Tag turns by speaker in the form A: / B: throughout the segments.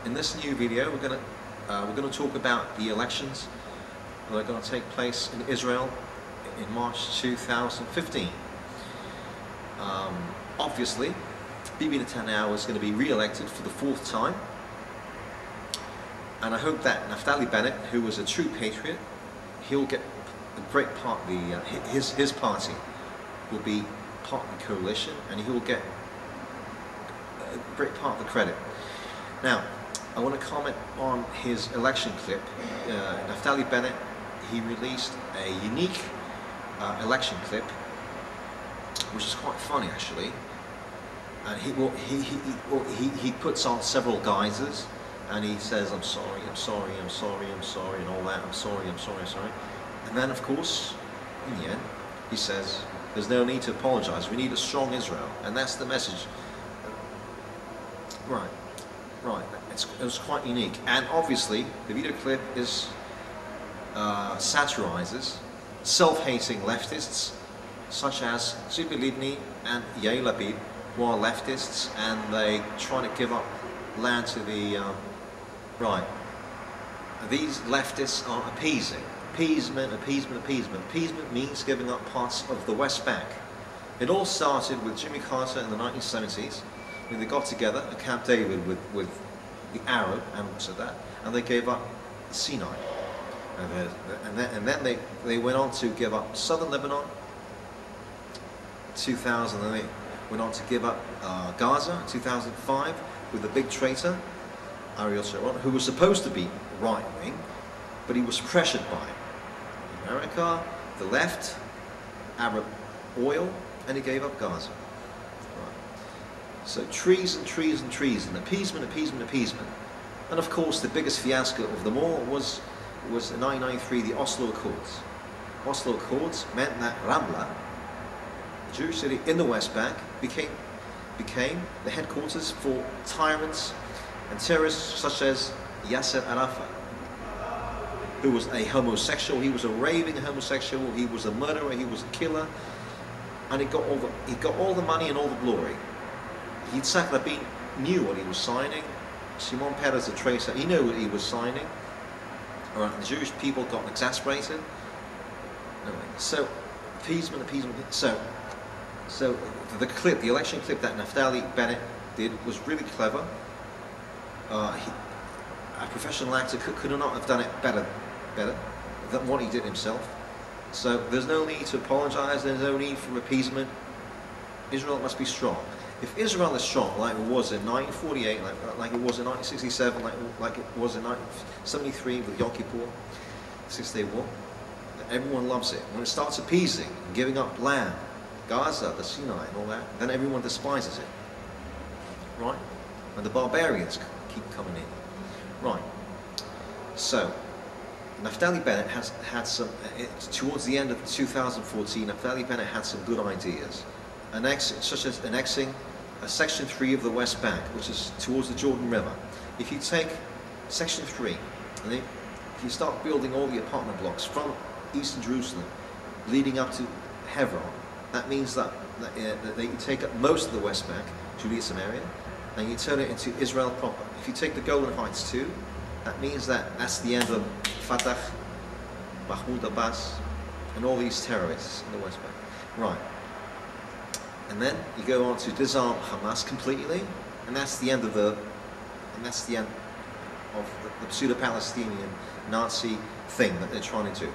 A: in this new video, we're going to talk about the elections that are going to take place in Israel in March 2015. Obviously, Bibi Netanyahu is going to be re-elected for the 4th time, and I hope that Naftali Bennett, who was a true patriot, he'll get a great part of his party will be part of the coalition, and he will get a great part of the credit. Now, I want to comment on his election clip. Naftali Bennett, he released a unique election clip, which is quite funny actually. And he puts on several guises, and he says, I'm sorry, I'm sorry, I'm sorry, I'm sorry, and all that, I'm sorry, I'm sorry, I'm sorry. And then of course, in the end, he says, there's no need to apologize, we need a strong Israel. And that's the message. Right, it was quite unique. And obviously, the video clip is satirizes self-hating leftists, such as Tzipi Livni and Yair Lapid, who are leftists, and they try to give up land to the right. These leftists are appeasing. Appeasement, appeasement, appeasement. Appeasement means giving up parts of the West Bank. It all started with Jimmy Carter in the 1970s, when they got together at Camp David with the Arab and Sadat, and they gave up Sinai. And then they went on to give up southern Lebanon, 2000, and they went on to give up Gaza in 2005 with the big traitor, Ariel Sharon, who was supposed to be right-wing, but he was pressured by America, the left, Arab oil, and he gave up Gaza. Right. So treason, treason, treason, appeasement, appeasement, appeasement. And of course the biggest fiasco of them all was in 1993 the Oslo Accords. Oslo Accords meant that Ramla, a Jewish city in the West Bank, became the headquarters for tyrants and terrorists such as Yasser Arafat, who was a homosexual. He was a raving homosexual, he was a murderer, he was a killer, and he got all the money and all the glory. Yitzhak Rabin knew what he was signing. Shimon Peres, the traitor, he knew what he was signing. All right, the Jewish people got exasperated. Anyway, so appeasement, appeasement. So the clip, the election clip that Naftali Bennett did was really clever. A professional actor could not have done it better than what he did himself. So there's no need to apologize, there's no need for appeasement. Israel must be strong. If Israel is strong, like it was in 1948, like it was in 1967, like it was in 1973 with Yom Kippur, Six-Day War, everyone loves it. When it starts appeasing and giving up land, Gaza, the Sinai and all that, then everyone despises it. Right? And the barbarians keep coming in. Right. So, Naftali Bennett has had some, towards the end of 2014, Naftali Bennett had some good ideas, such as annexing Section 3 of the West Bank, which is towards the Jordan River. If you take Section 3, and if you start building all the apartment blocks from eastern Jerusalem, leading up to Hebron, that means that you take up most of the West Bank, Judea-Samaria, and you turn it into Israel proper. If you take the Golan Heights too, that means that that's the end of Fatah, Mahmoud Abbas, and all these terrorists in the West Bank. Right. And then you go on to disarm Hamas completely, and that's the end of the pseudo-Palestinian Nazi thing that they're trying to do.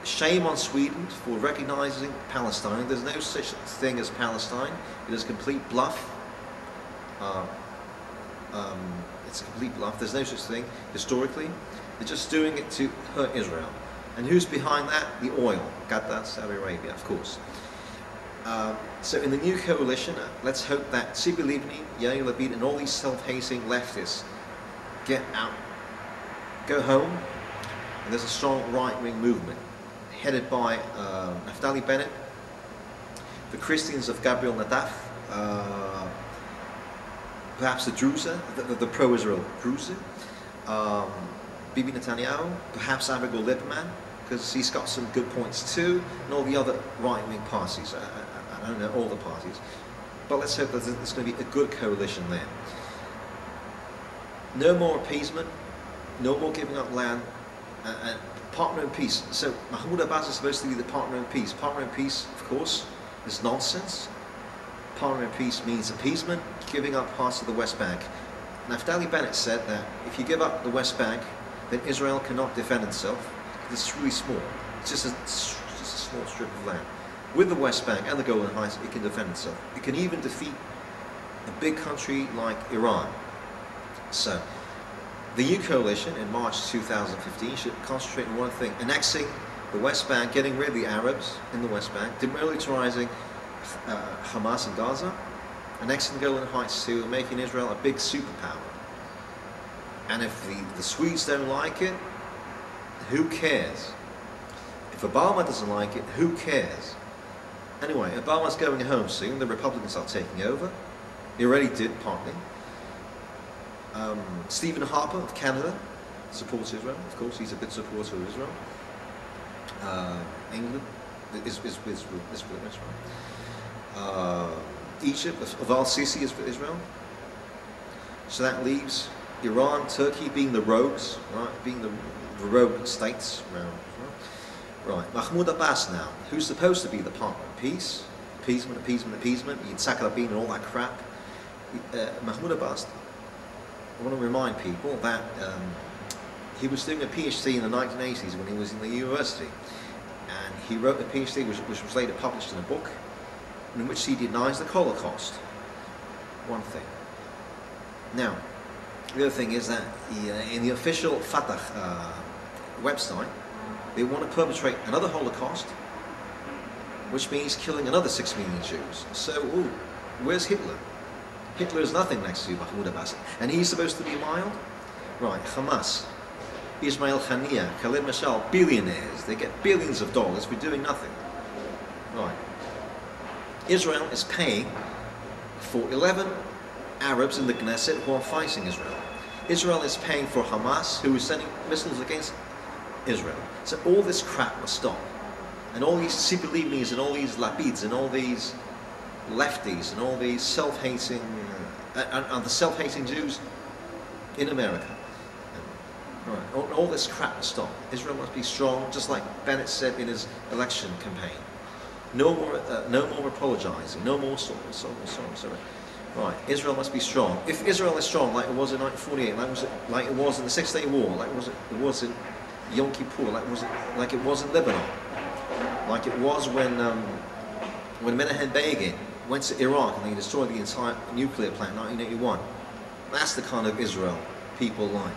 A: Shame on Sweden for recognizing Palestine. There's no such thing as Palestine. It is a complete bluff. It's a complete bluff. There's no such thing historically. They're just doing it to hurt Israel. And who's behind that? The oil. Qatar, Saudi Arabia, of course. So in the new coalition, let's hope that Tzipi Livni, Yair Lapid, and all these self-hating leftists get out, go home, and there's a strong right-wing movement headed by Naftali Bennett, the Christians of Gabriel Nadaf, perhaps the Druze, the pro-Israel Druze, Bibi Netanyahu, perhaps Avigdor Lieberman, because he's got some good points too, and all the other right-wing parties. I don't know all the parties, but let's hope that there's going to be a good coalition there. No more appeasement, no more giving up land, and partner in peace. So Mahmoud Abbas is supposed to be the partner in peace. Partner in peace, of course, is nonsense. Partner in peace means appeasement, giving up parts of the West Bank. Naftali Bennett said that if you give up the West Bank, then Israel cannot defend itself. It's really small. It's just a small strip of land. With the West Bank and the Golan Heights, it can defend itself. It can even defeat a big country like Iran. So, the new coalition in March 2015 should concentrate on one thing: annexing the West Bank, getting rid of the Arabs in the West Bank, demilitarizing Hamas in Gaza, annexing the Golan Heights too, making Israel a big superpower. And if the Swedes don't like it, who cares? If Obama doesn't like it, who cares? Anyway, Obama's going home soon. The Republicans are taking over. He already did, partly. Stephen Harper of Canada supports Israel. Of course, he's a big supporter of Israel. England is with Israel. Egypt, of al-Sisi, is with Israel. So that leaves Iran, Turkey being the rogues, right? Being the rogue states around. Right, Mahmoud Abbas now, who's supposed to be the partner in peace, appeasement, Yitzhak Rabin and all that crap. Mahmoud Abbas, I want to remind people that he was doing a PhD in the 1980s when he was in the university, and he wrote a PhD which was later published in a book in which he denies the Holocaust. One thing. Now, the other thing is that in the official Fatah website, they want to perpetrate another Holocaust, which means killing another 6 million Jews. So, where's Hitler? Hitler is nothing next to Mahmoud Abbas. And he's supposed to be mild? Right, Hamas, Ismail Haniyeh, Khalid Mashal, billionaires. They get billions of dollars for doing nothing. Right. Israel is paying for 11 Arabs in the Knesset who are fighting Israel. Israel is paying for Hamas, who is sending missiles against Israel. So all this crap must stop. And all these Sipilimis and all these Lapids and all these lefties and all these self-hating and the self-hating Jews in America. Right. All this crap must stop. Israel must be strong, just like Bennett said in his election campaign. No more apologizing. No more sorry. Right, Israel must be strong. If Israel is strong, like it was in 1948, like it was in the Six-Day War, like it was in Yom Kippur, like it was in Lebanon, like it was when Menachem Begin went to Iraq and they destroyed the entire nuclear plant in 1981. That's the kind of Israel people like.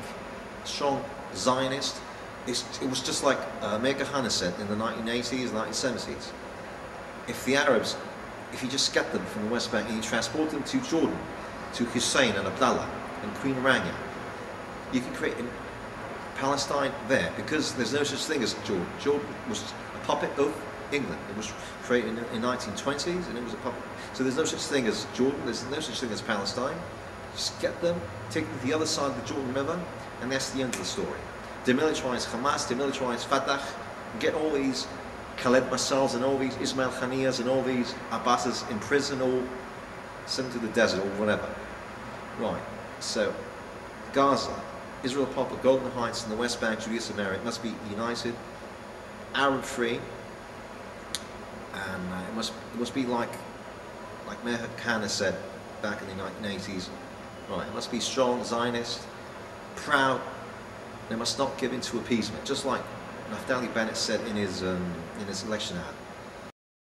A: Strong, Zionist. It was just like Meir Kahane said in the 1980s, 1970s. If the Arabs, if you just get them from the West Bank and you transport them to Jordan, to Hussein and Abdallah and Queen Rania, you can create Palestine there, because there's no such thing as Jordan. Jordan was a puppet of England. It was created in 1920s and it was a puppet. So there's no such thing as Jordan, there's no such thing as Palestine. Just get them, take them to the other side of the Jordan River, and that's the end of the story. Demilitarize Hamas, demilitarize Fatah, get all these Khaled Massals and all these Ismail Haniyehs and all these Abbases in prison, or sent to the desert or whatever. Right, so Gaza, Israel proper, Golden Heights and the West Bank, Judea-Samaria must be united, Arab-free, and it must be like Meir Kahane said back in the 1980s. Right, it must be strong, Zionist, proud. They must not give in to appeasement, just like Naftali Bennett said in his election ad.